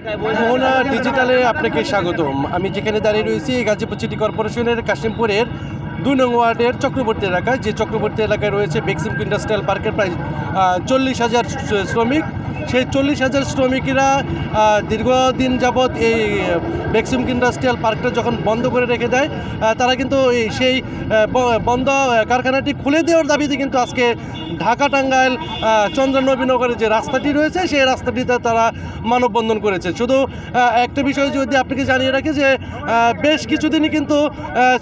মোহনা ডিজিটালে আপনাকে স্বাগতম। আমি যেখানে দাঁড়িয়ে রয়েছি গাজীপুর সিটি কর্পোরেশনের কাশিমপুরের 2 নং ওয়ার্ডের চক্রবর্তী এলাকায়, যে চক্রবর্তী এলাকায় রয়েছে বেক্সিমকো ইন্ডাস্ট্রিয়াল পার্কের প্রায় 40,000 শ্রমিক। সেই 40,000 শ্রমিকেরা দীর্ঘদিন যাবৎ এই বেক্সিমকো ইন্ডাস্ট্রিয়াল পার্কটা যখন বন্ধ করে রেখে দেয়, তারা কিন্তু সেই বন্ধ কারখানাটি খুলে দেওয়ার দাবিতে কিন্তু আজকে ঢাকা টাঙ্গাইল চন্দ্রনবীনগরের যে রাস্তাটি রয়েছে সেই রাস্তাটিতে তারা মানববন্ধন করেছে। শুধু একটা বিষয় যদি আপনাকে জানিয়ে রাখি যে বেশ কিছুদিনই কিন্তু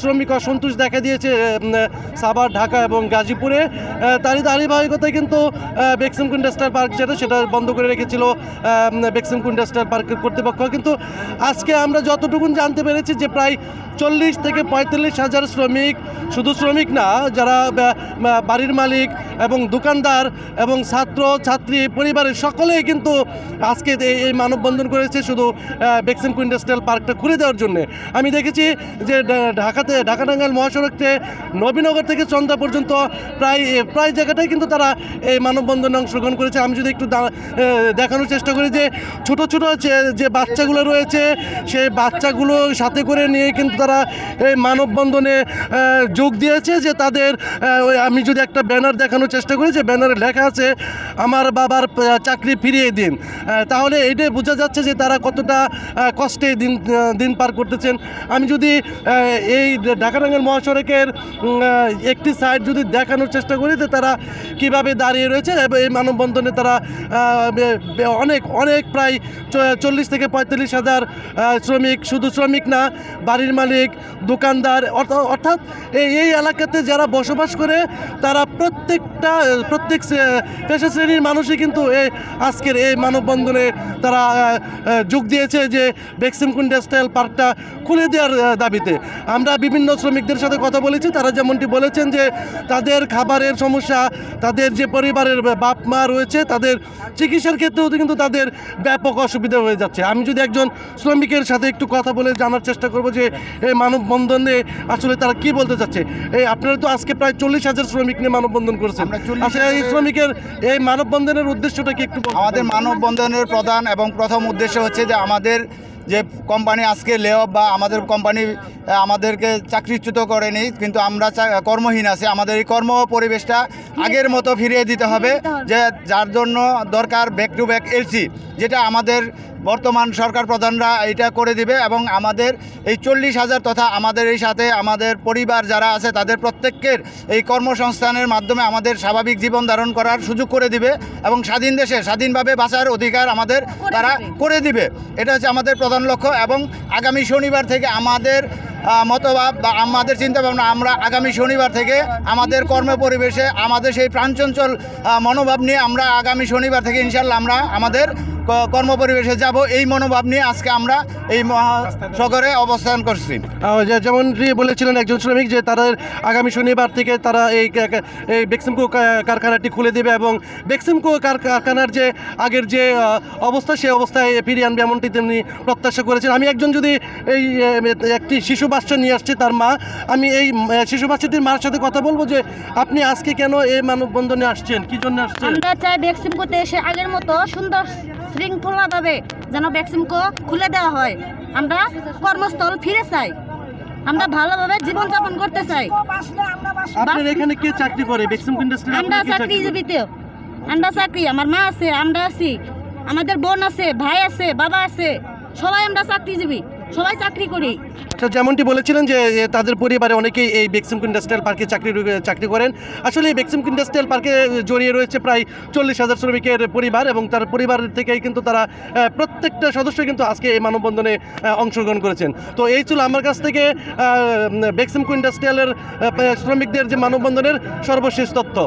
শ্রমিক অসন্তোষ দেখা দিয়েছে সাভার, ঢাকা এবং গাজীপুরে। তারই ধারাবাহিকতায় কিন্তু বেক্সিমকো ইন্ডাস্ট্রিয়াল পার্ক সেটা বন্ধ করে রেখেছিল বেক্সিমকো ইন্ডাস্ট্রিয়াল পার্কের কর্তৃপক্ষ। কিন্তু আজকে আমরা যতটুকুন জানতে পেরেছি যে প্রায় 40 থেকে 45,000 শ্রমিক, শুধু শ্রমিক না, যারা বাড়ির মালিক এবং দোকানদার এবং ছাত্র ছাত্রী পরিবারের সকলেই কিন্তু আজকে এই মানববন্ধন করেছে শুধু বেক্সিমকো ইন্ডাস্ট্রিয়াল পার্কটা খুলে দেওয়ার জন্য। আমি দেখেছি যে ঢাকা টাঙ্গাইল মহাসড়কতে নবীনগর থেকে চন্দ্রা পর্যন্ত প্রায় জায়গাটাই কিন্তু তারা এই মানববন্ধনে অংশগ্রহণ করেছে। আমি যদি একটু দেখানোর চেষ্টা করি যে ছোট ছোট যে বাচ্চাগুলো রয়েছে সেই বাচ্চাগুলো সাথে করে নিয়ে কিন্তু তারা এই মানববন্ধনে যোগ দিয়েছে। যে তাদের আমি যদি একটা ব্যানার দেখানোর চেষ্টা করি, যে ব্যানারে লেখা আছে আমার বাবার চাকরি ফিরিয়ে দিন, তাহলে এটাই বোঝা যাচ্ছে যে তারা কতটা কষ্টে দিন পার করতেছেন। আমি যদি এই ঢাকা টাঙ্গাইল মহাসড়কের একটি সাইড যদি দেখানোর চেষ্টা করি যে তারা কিভাবে দাঁড়িয়ে রয়েছে, এই মানববন্ধনে তারা অনেক প্রায় 40 থেকে 45,000 শ্রমিক, শুধু শ্রমিক না, বাড়ির মালিক, দোকানদার, অর্থাৎ এই এলাকাতে যারা বসবাস করে তারা প্রত্যেক পেশা শ্রেণীর মানুষই কিন্তু আজকের এই মানববন্ধনে তারা যোগ দিয়েছে যে বেক্সিমকো ইন্ডাস্ট্রিয়াল পার্কটা খুলে দেওয়ার দাবিতে। আমরা বিভিন্ন শ্রমিকদের সাথে কথা বলেছি, তারা যেমনটি বলেছেন যে তাদের খাবারের সমস্যা, তাদের যে পরিবারের বাপ মা রয়েছে তাদের চিকিৎসার ক্ষেত্রেও কিন্তু তাদের ব্যাপক অসুবিধা হয়ে যাচ্ছে। আমি যদি একজন শ্রমিকের সাথে একটু কথা বলে জানার চেষ্টা করব যে এই মানববন্ধনে আসলে তারা কি বলতে চাচ্ছে। আপনারা তো আজকে প্রায় 40,000 শ্রমিক নিয়ে মানববন্ধন করেছেন, আসলে এই শ্রমিকের এই মানববন্ধনের উদ্দেশ্যটা কি একটু? আমাদের মানববন্ধনের প্রধান এবং প্রথম উদ্দেশ্য হচ্ছে যে আমাদের যে কোম্পানি আজকে লে অফ বা আমাদের কোম্পানি আমাদেরকে চাকরিচ্যুত করেনি, কিন্তু আমরা কর্মহীন আছি। আমাদের এই কর্ম পরিবেশটা আগের মতো ফিরিয়ে দিতে হবে, যে যার জন্য দরকার ব্যাক টু ব্যাক এলসি, যেটা আমাদের বর্তমান সরকার প্রধানরা এটা করে দিবে এবং আমাদের এই 40,000 তথা আমাদের এই সাথে আমাদের পরিবার যারা আছে তাদের প্রত্যেকের এই কর্মসংস্থানের মাধ্যমে আমাদের স্বাভাবিক জীবন ধারণ করার সুযোগ করে দিবে এবং স্বাধীন দেশে স্বাধীনভাবে বাঁচার অধিকার আমাদের তারা করে দিবে। এটা হচ্ছে আমাদের প্রধান লক্ষ্য। এবং আগামী শনিবার থেকে আমাদের মতভাব বা আমাদের চিন্তাভাবনা, আমরা আগামী শনিবার থেকে আমাদের কর্ম পরিবেশে আমাদের সেই প্রাণচঞ্চল মনোভাব নিয়ে আমরা আগামী শনিবার থেকে ইনশাল্লাহ আমরা আমাদের কর্মপরিবেশে যাব, এই মনোভাব নিয়ে আজকে আমরা এই মহাসাগরে অবস্থান করছি। যেমন বলেছিলেন একজন শ্রমিক যে তাদের আগামী শনিবার থেকে তারা এই বেক্সিমকো কারখানাটি খুলে দেবে এবং বেক্সিমকো কারখানার যে আগের যে অবস্থা সেই অবস্থায় ফিরিয়ে আনবে, এমনটি তেমনি প্রত্যাশা করেছেন। আমি একজন যদি একটি শিশু বাচ্চা নিয়ে আসছি, তার মা, আমি এই শিশু বাচ্চাটির মার সাথে কথা বলবো যে আপনি আজকে কেন এই মানববন্ধনে আসছেন, কি জন্য আসছেন? আমরা চাই বেক্সিমকোতে এসে আগের মতো সুন্দর শৃঙ্খলাভাবে যেন বেক্সিমকো খুলে দেওয়া হয়। আমরা কর্মস্থল ফিরে চাই, আমরা ভালোভাবে জীবনযাপন করতে চাই। আপনার এখানে কে চাকরি করে বেক্সিমকো ইন্ডাস্ট্রি? আমরা চাকরিজীবীতে, আমরা চাকরি, আমার মা আছে, আমরা আছি, আমাদের বোন আছে, ভাই আছে, বাবা আছে, সবাই আমরা চাকরিজীবী, সবাই চাকরি করি। আচ্ছা, যেমনটি বলেছিলেন যে তাদের পরিবারে অনেকেই এই বেক্সিমকো ইন্ডাস্ট্রিয়াল পার্কে চাকরি করেন। আসলে এই বেক্সিমকো ইন্ডাস্ট্রিয়াল পার্কে জড়িয়ে রয়েছে প্রায় 40,000 শ্রমিকের পরিবার এবং তার পরিবারের থেকেই কিন্তু তারা প্রত্যেকটা সদস্য কিন্তু আজকে এই মানববন্ধনে অংশগ্রহণ করেছেন। তো এই ছিল আমার কাছ থেকে বেক্সিমকো ইন্ডাস্ট্রিয়ালের শ্রমিকদের যে মানববন্ধনের সর্বশেষ তথ্য।